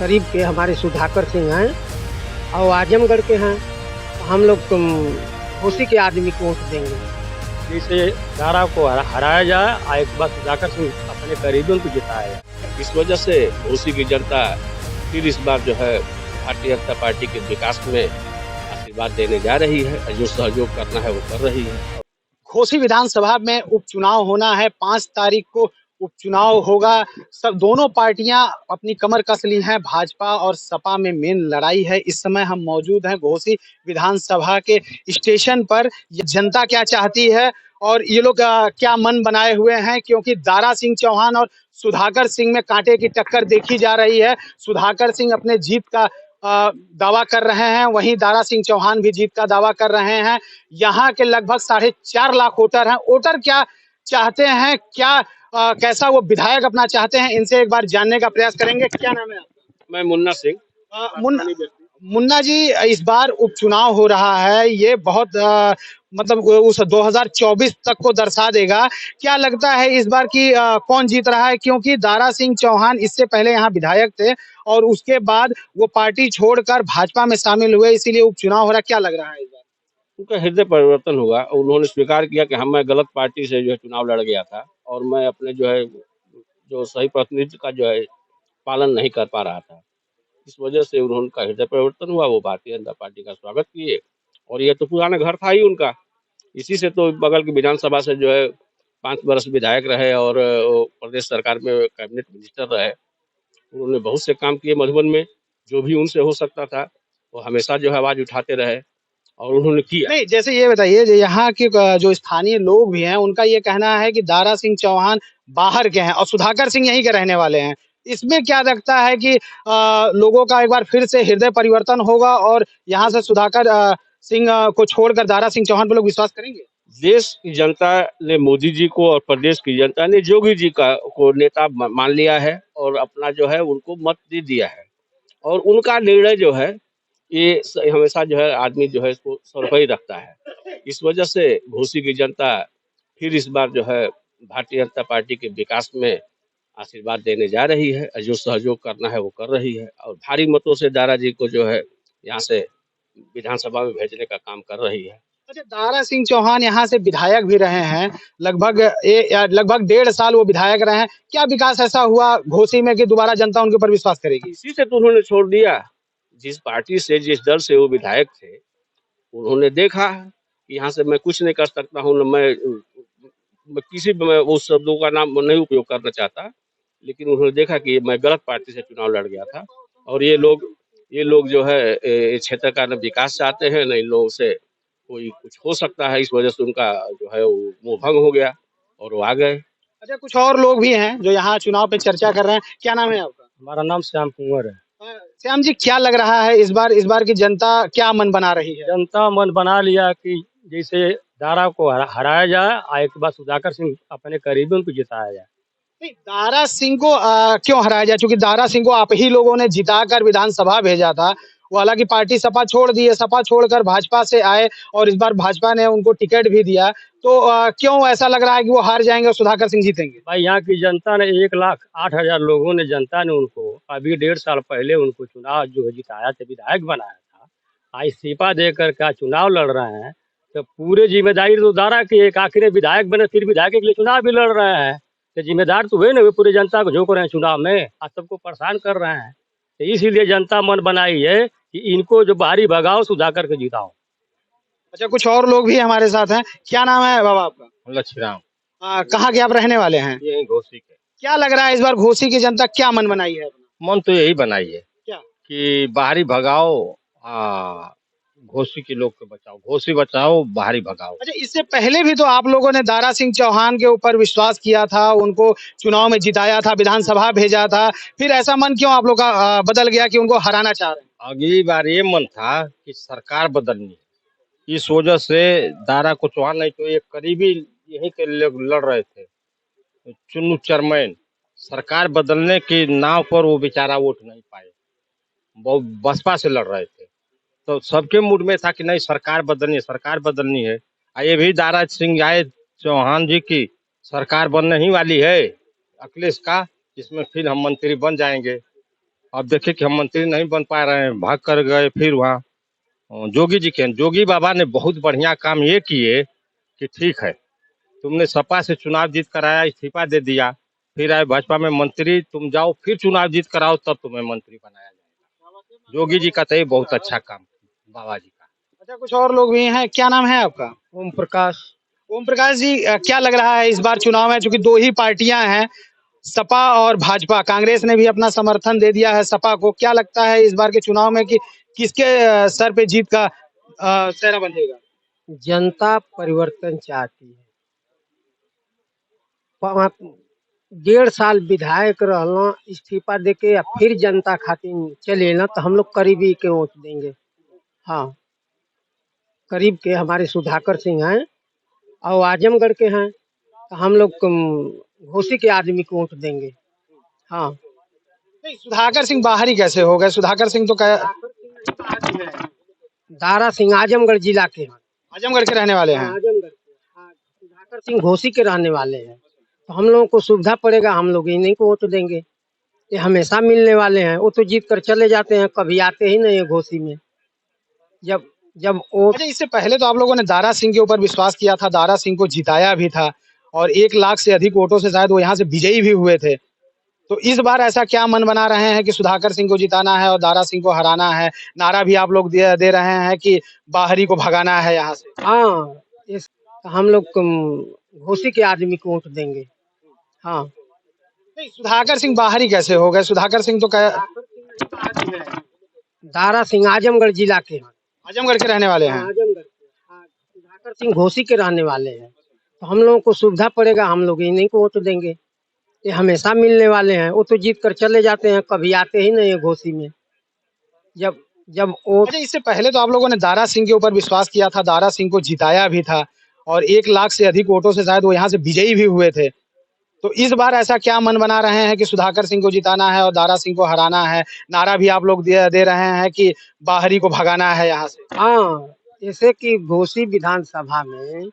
करीब के हमारे सुधाकर सिंह हैं और आजमगढ़ के हैं। हम लोग तुम उसी के आदमी को वोट देंगे। जिसे दारा को हराया जाए और एक बार सुधाकर सिंह अपने करीबियों को जिताया जाए। इस वजह से घोसी की जनता फिर इस बार जो है भारतीय जनता पार्टी के विकास में आशीर्वाद देने जा रही है। जो सहयोग करना है वो कर रही है। घोसी विधानसभा में उपचुनाव होना है, 5 तारीख को उपचुनाव होगा। सब दोनों पार्टियां अपनी कमर कस ली हैं। भाजपा और सपा में मेन लड़ाई है। इस समय हम मौजूद हैं घोसी विधानसभा के स्टेशन पर। ये जनता क्या चाहती है और ये लोग क्या मन बनाए हुए हैं, क्योंकि दारा सिंह चौहान और सुधाकर सिंह में कांटे की टक्कर देखी जा रही है। सुधाकर सिंह अपने जीत का दावा कर रहे हैं, वहीं दारा सिंह चौहान भी जीत का दावा कर रहे हैं। यहाँ के लगभग 4.5 लाख वोटर हैं। वोटर क्या चाहते हैं, क्या कैसा वो विधायक अपना चाहते हैं, इनसे एक बार जानने का प्रयास करेंगे। क्या नाम है आपका? मैं मुन्ना सिंह। मुन्ना जी, इस बार उपचुनाव हो रहा है, ये बहुत मतलब उस 2024 तक को दर्शा देगा। क्या लगता है इस बार की कौन जीत रहा है? क्योंकि दारा सिंह चौहान इससे पहले यहाँ विधायक थे और उसके बाद वो पार्टी छोड़कर भाजपा में शामिल हुए, इसीलिए उपचुनाव हो रहा है। क्या लग रहा है इस बार? उनका हृदय परिवर्तन हुआ। उन्होंने स्वीकार किया कि मैं गलत पार्टी से जो है चुनाव लड़ गया था और मैं अपने जो है जो सही प्रतिनिधित्व का जो है पालन नहीं कर पा रहा था। इस वजह से उनका हृदय परिवर्तन हुआ। वो भारतीय जनता पार्टी का स्वागत किए और ये तो पुराना घर था ही उनका। इसी से तो बगल की विधानसभा से जो है 5 वर्ष विधायक रहे और प्रदेश सरकार में कैबिनेट मिनिस्टर रहे। उन्होंने बहुत से काम किए मधुबन में। जो भी उनसे हो सकता था वो हमेशा जो है आवाज उठाते रहे और उन्होंने किया। नहीं, जैसे ये बताइए, जो यहाँ के जो स्थानीय लोग भी हैं, उनका ये कहना है कि दारा सिंह चौहान बाहर के हैं और सुधाकर सिंह यहीं के रहने वाले हैं। इसमें क्या लगता है कि लोगों का एक बार फिर से हृदय परिवर्तन होगा और यहाँ से सुधाकर सिंह को छोड़कर दारा सिंह चौहान पर लोग विश्वास करेंगे? देश की जनता ने मोदी जी को और प्रदेश की जनता ने जोगी जी को नेता मान लिया है और अपना जो है उनको मत दे दिया है और उनका निर्णय जो है ये हमेशा जो है आदमी जो है इसको सर्वोपरि रखता है। इस वजह से घोसी की जनता फिर इस बार जो है भारतीय जनता पार्टी के विकास में आशीर्वाद देने जा रही है। जो सहयोग करना है वो कर रही है और भारी मतों से दारा जी को जो है यहाँ से विधानसभा में भेजने का काम कर रही है। अच्छा, दारा सिंह चौहान यहाँ से विधायक भी रहे हैं, लगभग 1.5 साल वो विधायक रहे हैं। क्या विकास ऐसा हुआ घोसी में कि दोबारा जनता उनके ऊपर विश्वास करेगी? इसी से तो उन्होंने छोड़ दिया। जिस पार्टी से जिस दल से वो विधायक थे, उन्होंने देखा कि यहाँ से मैं कुछ नहीं कर सकता हूँ। मैं किसी मैं उस शब्दों का नाम नहीं उपयोग करना चाहता, लेकिन उन्होंने देखा कि मैं गलत पार्टी से चुनाव लड़ गया था और ये लोग जो है इस क्षेत्र का न विकास चाहते हैं न इन लोगों से कोई कुछ हो सकता है। इस वजह से उनका जो है वो मोह भंग हो गया और वो आ गए। अच्छा, कुछ और लोग भी हैं जो यहाँ चुनाव पे चर्चा कर रहे हैं। क्या नाम है आपका? हमारा नाम श्याम कुंवर है। श्याम जी, क्या लग रहा है इस बार की जनता क्या मन बना रही है? जनता मन बना लिया कि जैसे दारा को हराया जाए और एक बार सुधाकर सिंह अपने करीबियों को जिताया जाए। नहीं, दारा सिंह को क्यों हराया जाए? क्योंकि दारा सिंह को आप ही लोगों ने जिताकर विधानसभा भेजा था। वो हालांकि पार्टी सपा छोड़ दी है, सपा छोड़कर भाजपा से आए और इस बार भाजपा ने उनको टिकट भी दिया। तो क्यों ऐसा लग रहा है कि वो हार जाएंगे और सुधाकर सिंह जीतेंगे? भाई, यहाँ की जनता ने 1,08,000 लोगों ने जनता ने उनको अभी 1.5 साल पहले उनको चुनाव जो है जिताया था, विधायक बनाया था। आज इस्तीफा देकर का चुनाव लड़ रहे हैं तो पूरे जिम्मेदारी तो दारा की। एक आखिर विधायक बने फिर विधायक के लिए चुनाव भी लड़ रहे हैं तो जिम्मेदार तो हुए ना, वे पूरी जनता को झोंक रहे हैं चुनाव में, आज सबको परेशान कर रहे हैं। तो इसीलिए जनता मन बनाई है कि इनको जो बाहरी भगाओ, सुधाकर के जिताओ। अच्छा, कुछ और लोग भी हमारे साथ हैं। क्या नाम है बाबा आपका? लक्ष्मीराम। कहाँ के आप रहने वाले हैं? ये घोसी के। क्या लग रहा है इस बार घोसी की जनता क्या मन बनाई है? मन तो यही बनाई है क्या? कि बाहरी भगाओ, घोसी के लोग को बचाओ, घोसी बचाओ, बाहरी भगाओ। अच्छा, इससे पहले भी तो आप लोगों ने दारा सिंह चौहान के ऊपर विश्वास किया था, उनको चुनाव में जिताया था, विधानसभा भेजा था। फिर ऐसा मन क्यों आप लोग का बदल गया कि उनको हराना चाह रहे हैं? अगली बार ये मन था कि सरकार बदलनी है। इस वजह से दारा को चौहान नहीं तो एक करीबी यहीं के लोग लड़ रहे थे, चुन्नू चरमैन। सरकार बदलने के नाव पर वो बेचारा वोट नहीं पाए, वो बसपा से लड़ रहे थे। तो सबके मूड में था कि नहीं, सरकार बदलनी है, सरकार बदलनी है। ये भी दारा सिंह आए चौहान जी की सरकार बनने ही वाली है अखिलेश का, जिसमें फिर हम मंत्री बन जाएंगे। अब देखे कि हम मंत्री नहीं बन पा रहे हैं, भाग कर गए फिर वहाँ जोगी जी के। जोगी बाबा ने बहुत बढ़िया काम ये किए कि ठीक है, तुमने सपा से चुनाव जीत कराया, इस्तीफा दे दिया, फिर आए भाजपा में मंत्री, तुम जाओ फिर चुनाव जीत कराओ, तब तुम्हें मंत्री बनाया जाएगा। जोगी जी का तो ये बहुत अच्छा काम, बाबा जी का। अच्छा, कुछ और लोग भी हैं, क्या नाम है आपका? ओम प्रकाश। ओम प्रकाश जी, क्या लग रहा है इस बार चुनाव में, चूंकि दो ही पार्टियां हैं, सपा और भाजपा, कांग्रेस ने भी अपना समर्थन दे दिया है सपा को, क्या लगता है इस बार के चुनाव में कि किसके सर पे जीत का सेहरा बंधेगा? जनता परिवर्तन चाहती है। 1.5 साल विधायक रहना, इस्तीफा देके या फिर जनता खातिर चले ना, तो हम लोग करीबी के वोट देंगे। हाँ, करीब के हमारे सुधाकर सिंह हैं और आजमगढ़ के हैं, तो हम लोग घोसी के आदमी को वोट देंगे। हाँ, नहीं, सुधाकर सिंह बाहर ही कैसे हो गए? सुधाकर सिंह तो दारा सिंह आजमगढ़ जिला के हैं। आजमगढ़ के रहने वाले हैं। आजमगढ़ के, हाँ, सुधाकर सिंह घोसी के रहने वाले हैं, तो हम लोगों को सुविधा पड़ेगा, हम लोग इन्हीं को वोट देंगे। ये हमेशा मिलने वाले हैं, वो तो जीत कर चले जाते हैं, कभी आते ही नहीं है घोसी में। जब जब वोट अच्छा, इससे पहले तो आप लोगों ने दारा सिंह के ऊपर विश्वास किया था, दारा सिंह को जिताया भी था और 1 लाख से अधिक वोटों से शायद वो यहाँ से विजयी भी हुए थे। तो इस बार ऐसा क्या मन बना रहे हैं कि सुधाकर सिंह को जिताना है और दारा सिंह को हराना है? नारा भी आप लोग दे रहे हैं कि बाहरी को भगाना है यहाँ से। हाँ, इस हम लोग घोसी के आदमी को वोट देंगे। हाँ, नहीं, सुधाकर सिंह बाहरी कैसे हो गए? सुधाकर सिंह तो दारा सिंह आजमगढ़ जिला के हैं। आजमगढ़ के रहने वाले हैं। आजमगढ़ के, हाँ, सुधाकर सिंह घोसी के रहने वाले हैं, तो हम लोगों को सुविधा पड़ेगा, हम लोग इन्हीं को वोट देंगे। ये हमेशा मिलने वाले हैं, वो तो जीत कर चले जाते हैं, कभी आते ही नहीं है घोसी में। जब जब वोट अच्छा, इससे पहले तो आप लोगों ने दारा सिंह के ऊपर विश्वास किया था, दारा सिंह को जिताया भी था और 1 लाख से अधिक वोटों से शायद वो यहाँ से विजयी भी हुए थे। तो इस बार ऐसा क्या मन बना रहे हैं कि सुधाकर सिंह को जिताना है और दारा सिंह को हराना है? नारा भी आप लोग दे रहे हैं कि बाहरी को भगाना है यहाँ से। हाँ, जैसे कि घोसी विधानसभा में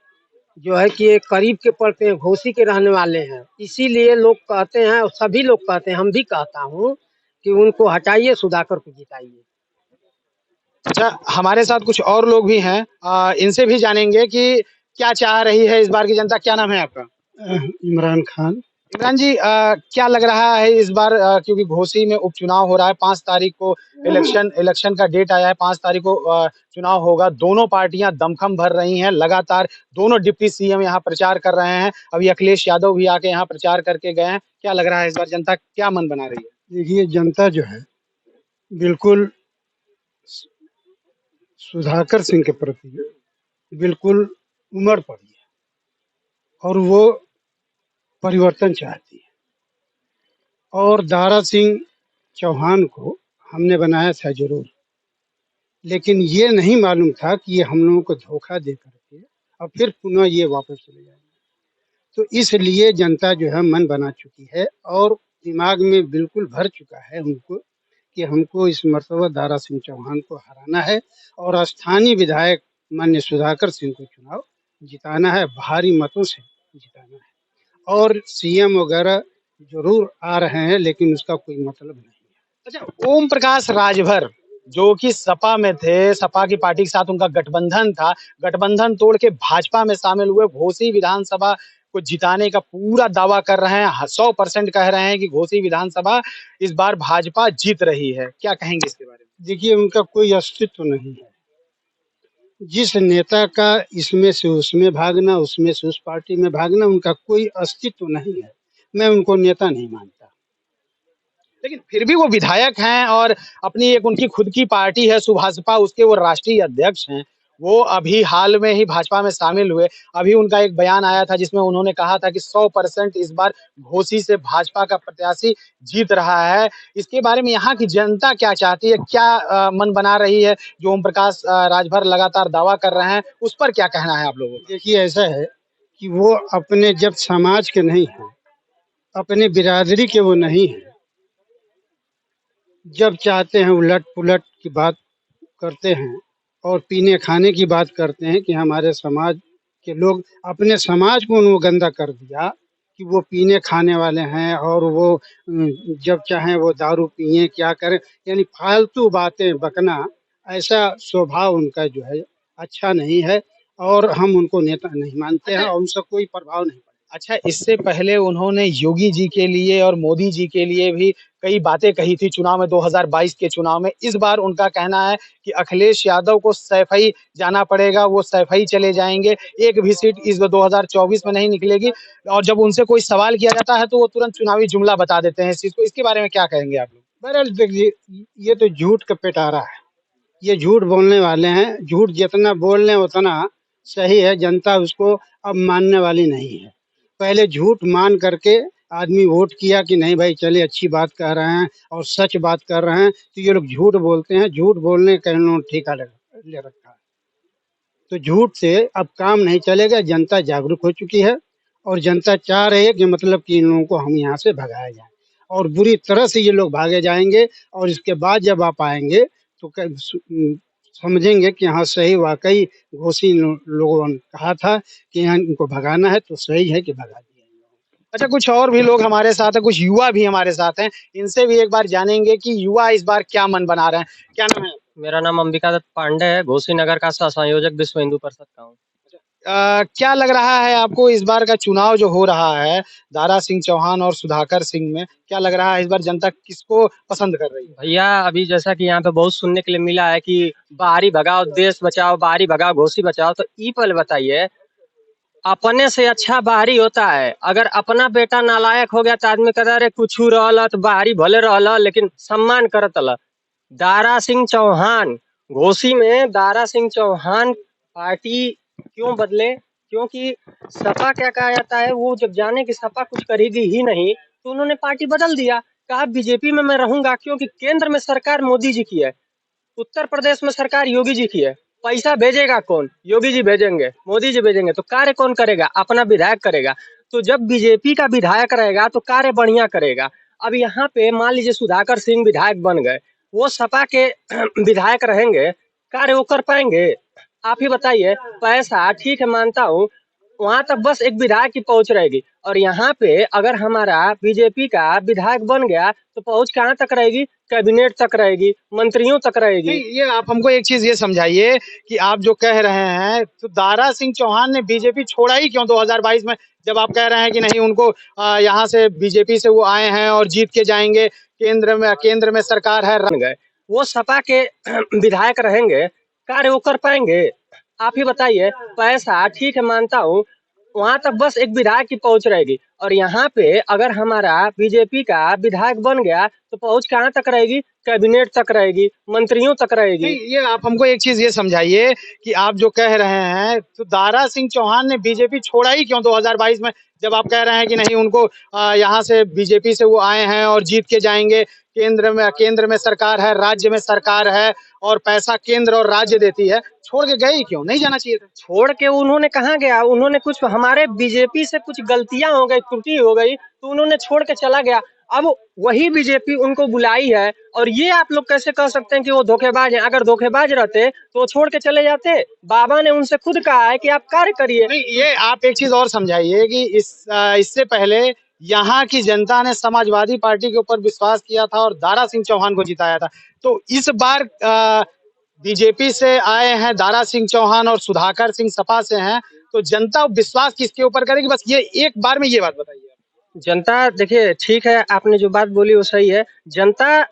जो है कि ये करीब के पड़ते हैं, घोसी के रहने वाले हैं, इसीलिए लोग कहते हैं और सभी लोग कहते हैं, हम भी कहता हूँ कि उनको हटाइए, सुधाकर को जिताइए। अच्छा, हमारे साथ कुछ और लोग भी हैं, इनसे भी जानेंगे कि क्या चाह रही है इस बार की जनता। क्या नाम है आपका? इमरान खान। इमरान जी, क्या लग रहा है इस बार, क्योंकि घोसी में उपचुनाव हो रहा है, 5 तारीख को इलेक्शन का डेट आया है, 5 तारीख को चुनाव होगा। दोनों पार्टियां दमखम भर रही हैं, लगातार दोनों डिप्टी सीएम यहाँ प्रचार कर रहे हैं। अभी अखिलेश यादव भी आके यहाँ प्रचार करके गए हैं। क्या लग रहा है इस बार जनता क्या मन बना रही है? देखिए, जनता जो है बिल्कुल सुधाकर सिंह के प्रति बिल्कुल उमड़ पड़ी है और वो परिवर्तन चाहती है। और दारा सिंह चौहान को हमने बनाया था जरूर, लेकिन ये नहीं मालूम था कि ये हम लोगों को धोखा दे करके और फिर पुनः ये वापस चले जाएंगे। तो इसलिए जनता जो है मन बना चुकी है और दिमाग में बिल्कुल भर चुका है उनको कि हमको इस मर्तबा दारा सिंह चौहान को हराना है और स्थानीय विधायक माननीय सुधाकर सिंह को चुनाव जिताना है, भारी मतों से जिताना है। और सीएम वगैरह जरूर आ रहे हैं, लेकिन उसका कोई मतलब नहीं है। अच्छा, ओम प्रकाश राजभर जो कि सपा में थे, सपा की पार्टी के साथ उनका गठबंधन था, गठबंधन तोड़ के भाजपा में शामिल हुए, घोसी विधानसभा को जिताने का पूरा दावा कर रहे हैं, 100% कह रहे हैं कि घोसी विधानसभा इस बार भाजपा जीत रही है। क्या कहेंगे इसके बारे में? देखिए, उनका कोई अस्तित्व नहीं है। जिस नेता का इसमें से उसमें भागना, उसमें से उस पार्टी में भागना, उनका कोई अस्तित्व नहीं है। मैं उनको नेता नहीं मानता। लेकिन फिर भी वो विधायक हैं और अपनी एक उनकी खुद की पार्टी है सुभाषपा, उसके वो राष्ट्रीय अध्यक्ष हैं। वो अभी हाल में ही भाजपा में शामिल हुए। अभी उनका एक बयान आया था जिसमें उन्होंने कहा था कि 100% इस बार घोसी से भाजपा का प्रत्याशी जीत रहा है। इसके बारे में यहाँ की जनता क्या चाहती है, क्या मन बना रही है? जो ओम प्रकाश राजभर लगातार दावा कर रहे हैं, उस पर क्या कहना है आप लोगों का? देखिए, ऐसा है कि वो अपने जब समाज के नहीं हैं, अपने बिरादरी के वो नहीं हैं, जब चाहते हैं उलट पुलट की बात करते हैं और पीने खाने की बात करते हैं कि हमारे समाज के लोग, अपने समाज को उन्होंने गंदा कर दिया कि वो पीने खाने वाले हैं और वो जब चाहें वो दारू पिए क्या करें, यानी फालतू बातें बकना, ऐसा स्वभाव उनका जो है अच्छा नहीं है और हम उनको नेता नहीं मानते हैं अच्छा, और उनसे कोई प्रभाव नहीं पड़ता। अच्छा, इससे पहले उन्होंने योगी जी के लिए और मोदी जी के लिए भी कई बातें कही थी चुनाव में, 2022 के चुनाव में। इस बार उनका कहना है कि अखिलेश यादव को सैफई जाना पड़ेगा, वो सैफई चले जाएंगे, एक भी सीट इस 2024 में नहीं निकलेगी। और जब उनसे कोई सवाल किया जाता है तो वो तुरंत चुनावी जुमला बता देते हैं इस चीज को। इसके बारे में क्या कहेंगे आप लोग? बहरहाल देखिए, ये तो झूठ का पिटारा है, ये झूठ बोलने वाले हैं, झूठ जितना बोल लें उतना सही है, जनता उसको अब मानने वाली नहीं है। पहले झूठ मान करके आदमी वोट किया कि नहीं भाई चले अच्छी बात कह रहे हैं और सच बात कर रहे हैं, तो ये लोग झूठ बोलते हैं, झूठ बोलने का इन लोगों ने ठेका ले रखा है। तो झूठ से अब काम नहीं चलेगा, जनता जागरूक हो चुकी है और जनता चाह रही है कि मतलब कि इन लोगों को हम यहाँ से भगाया जाए और बुरी तरह से ये लोग भागे जाएंगे और इसके बाद जब आप आएंगे तो समझेंगे कि हाँ सही वाकई घोसी लोगों ने कहा था कि यहाँ इनको भगाना है, तो सही है कि भगा दिया। अच्छा, कुछ और भी लोग हमारे साथ हैं, कुछ युवा भी हमारे साथ हैं, इनसे भी एक बार जानेंगे कि युवा इस बार क्या मन बना रहे हैं। क्या नाम है? मेरा नाम अंबिका दत्त पांडे है, घोसी नगर का सह संयोजक विश्व हिंदू परिषद का हूँ। क्या लग रहा है आपको इस बार का चुनाव जो हो रहा है दारा सिंह चौहान और सुधाकर सिंह में, क्या लग रहा है इस बार जनता किसको पसंद कर रही है? भैया अभी जैसा कि यहाँ पे बहुत सुनने के लिए मिला है कि बाहरी भगाओ देश बचाओ, बाहरी भगाओ घोसी बचाओ, तो ई पल बताइए, अपने से अच्छा बाहरी होता है। अगर अपना बेटा नालायक हो गया तो आदमी कहता है अरे कुछ रहल तो बाहरी भले रहल लेकिन सम्मान करत ल। दारा सिंह चौहान घोसी में, दारा सिंह चौहान पार्टी क्यों बदले? क्योंकि सपा क्या कहा जाता है, वो जब जाने कि सपा कुछ करेगी ही नहीं तो उन्होंने पार्टी बदल दिया, कहा बीजेपी में मैं रहूंगा क्योंकि केंद्र में सरकार मोदी जी की है, उत्तर प्रदेश में सरकार योगी जी की है। पैसा भेजेगा कौन? योगी जी भेजेंगे, मोदी जी भेजेंगे, तो कार्य कौन करेगा? अपना विधायक करेगा। तो जब बीजेपी का विधायक रहेगा तो कार्य बढ़िया करेगा। अब यहाँ पे मान लीजिए सुधाकर सिंह विधायक बन गए, वो सपा के विधायक रहेंगे, कार्य वो कर पाएंगे? आप ही बताइए। पैसा ठीक है मानता हूँ, वहां तक बस एक विधायक की पहुंच रहेगी, और यहाँ पे अगर हमारा बीजेपी का विधायक बन गया तो पहुंच कहाँ तक रहेगी? कैबिनेट तक रहेगी, मंत्रियों तक रहेगी। नहीं, ये आप हमको एक चीज ये समझाइए कि आप जो कह रहे हैं तो दारा सिंह चौहान ने बीजेपी छोड़ा ही क्यों 2022 में, जब आप कह रहे हैं कि नहीं उनको यहाँ से बीजेपी से वो आए हैं और जीत के जाएंगे, केंद्र में सरकार है, बन गए, वो सपा के विधायक रहेंगे, कार्य वो कर पाएंगे? आप ही बताइए। पैसा ठीक है मानता हूँ, वहां तक बस एक विधायक की पहुंच रहेगी, और यहाँ पे अगर हमारा बीजेपी का विधायक बन गया तो पहुंच कहाँ तक रहेगी? कैबिनेट तक रहेगी, मंत्रियों तक रहेगी। नहीं, ये आप हमको एक चीज ये समझाइए कि आप जो कह रहे हैं तो दारा सिंह चौहान ने बीजेपी छोड़ा ही क्यों 2022 में, जब आप कह रहे हैं कि नहीं उनको यहाँ से बीजेपी से वो आए हैं और जीत के जाएंगे, केंद्र में सरकार है, राज्य में सरकार है और पैसा केंद्र और राज्य देती है, छोड़ के गए ही क्यों? नहीं जाना चाहिए था। छोड़ के उन्होंने कहाँ गया? उन्होंने कुछ हमारे बीजेपी से कुछ गलतियां हो गई, त्रुटि हो गई, तो उन्होंने छोड़ के चला गया। अब वही बीजेपी उनको बुलाई है, और ये आप लोग कैसे कह सकते हैं कि वो धोखेबाज हैं? अगर धोखेबाज रहते तो वो छोड़ के चले जाते। बाबा ने उनसे खुद कहा है कि आप कार्य करिए। नहीं, ये आप एक चीज और समझाइए कि इससे पहले यहाँ की जनता ने समाजवादी पार्टी के ऊपर विश्वास किया था और दारा सिंह चौहान को जिताया था, तो इस बार बीजेपी से आए हैं दारा सिंह चौहान और सुधाकर सिंह सपा से हैं, तो जनता विश्वास किसके ऊपर करेगी? बस ये एक बार में ये बात बताइए। जनता देखिए, ठीक है आपने जो बात बोली वो सही है, जनता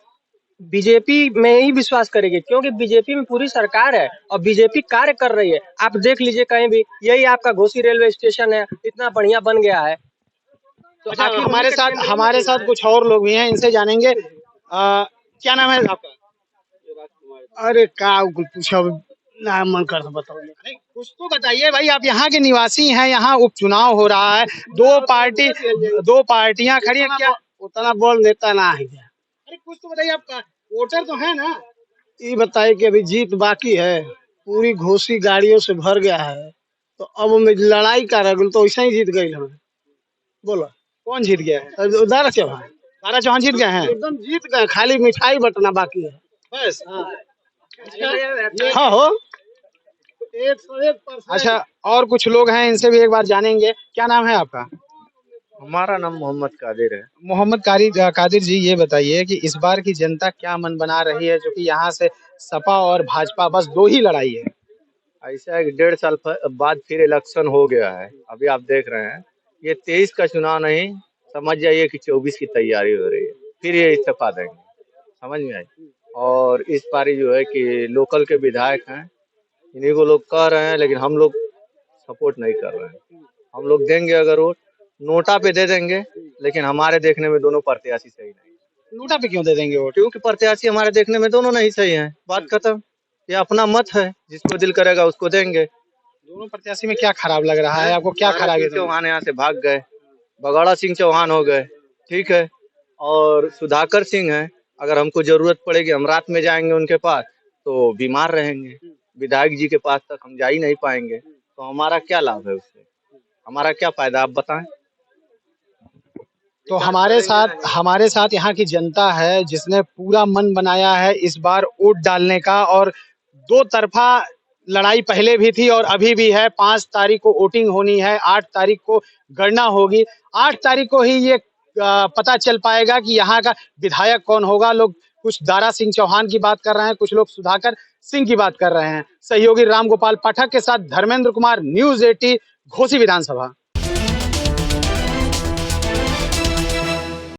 बीजेपी में ही विश्वास करेगी क्योंकि बीजेपी में पूरी सरकार है और बीजेपी कार्य कर रही है। आप देख लीजिए कहीं भी, यही आपका घोसी रेलवे स्टेशन है, इतना बढ़िया बन गया है। तो अच्छा, आखिर हमारे साथ कुछ और लोग भी हैं, इनसे जानेंगे। क्या नाम है आपका? अरे का पूछो ना, मन कर बताओ। नहीं, कुछ तो बताइए भाई, आप यहाँ के निवासी हैं, यहाँ उपचुनाव हो रहा है, दो पार्टियां खड़ी हैं, क्या उतना बोल देता ना है क्या? अरे कुछ तो बताइए, आप वोटर तो है ना? ये बताइए कि अभी जीत बाकी है, पूरी घोसी गाड़ियों से भर गया है, तो अब में लड़ाई का रह तो ऐसा ही जीत गई हमें। बोलो कौन जीत गया है? दारा चौहान दारा चौहान जीत गए हैं एकदम जीत गए, खाली मिठाई बंटना बाकी है बस। हाँ हो 101%। अच्छा, और कुछ लोग हैं, इनसे भी एक बार जानेंगे। क्या नाम है आपका? हमारा नाम मोहम्मद कादिर है। मोहम्मद कादिर जी, ये बताइए कि इस बार की जनता क्या मन बना रही है, जो कि यहाँ से सपा और भाजपा बस दो ही लड़ाई है। ऐसा है कि 1.5 साल बाद फिर इलेक्शन हो गया है। अभी आप देख रहे हैं, ये 23 का चुनाव नहीं, समझ जाइए कि 24 की तैयारी हो रही है। फिर ये इस्तीफा देंगे, समझ में आई। और इस बारी जो है कि लोकल के विधायक हैं, इन्हीं को लोग कह रहे हैं, लेकिन हम लोग सपोर्ट नहीं कर रहे हैं। हम लोग देंगे अगर वोट, नोटा पे दे देंगे, लेकिन हमारे देखने में दोनों प्रत्याशी सही नहीं। नोटा पे क्यों दे देंगे वोट? क्योंकि प्रत्याशी हमारे देखने में दोनों नहीं सही हैं, बात खत्म। ये अपना मत है, जिसको दिल करेगा उसको देंगे। दोनों प्रत्याशी में क्या खराब लग रहा है आपको? क्या खराब है? चौहान यहाँ से भाग गए, बगाड़ा सिंह चौहान हो गए, ठीक है। और सुधाकर सिंह है, अगर हमको जरूरत पड़ेगी हम रात में जाएंगे उनके पास, तो बीमार रहेंगे, विधायक जी के पास तक हम जा ही नहीं पाएंगे, तो हमारा क्या लाभ है उससे, हमारा क्या फायदा, आप बताएं। तो हमारे साथ यहाँ की जनता है, जिसने पूरा मन बनाया है इस बार वोट डालने का। और दो तरफा लड़ाई पहले भी थी और अभी भी है। 5 तारीख को वोटिंग होनी है, 8 तारीख को गणना होगी। 8 तारीख को ही ये पता चल पाएगा कि यहाँ का विधायक कौन होगा। लोग कुछ दारा सिंह चौहान की बात कर रहे हैं, कुछ लोग सुधाकर सिंह की बात कर रहे हैं। सहयोगी राम गोपाल पाठक के साथ धर्मेंद्र कुमार, न्यूज़ 18, घोसी विधानसभा।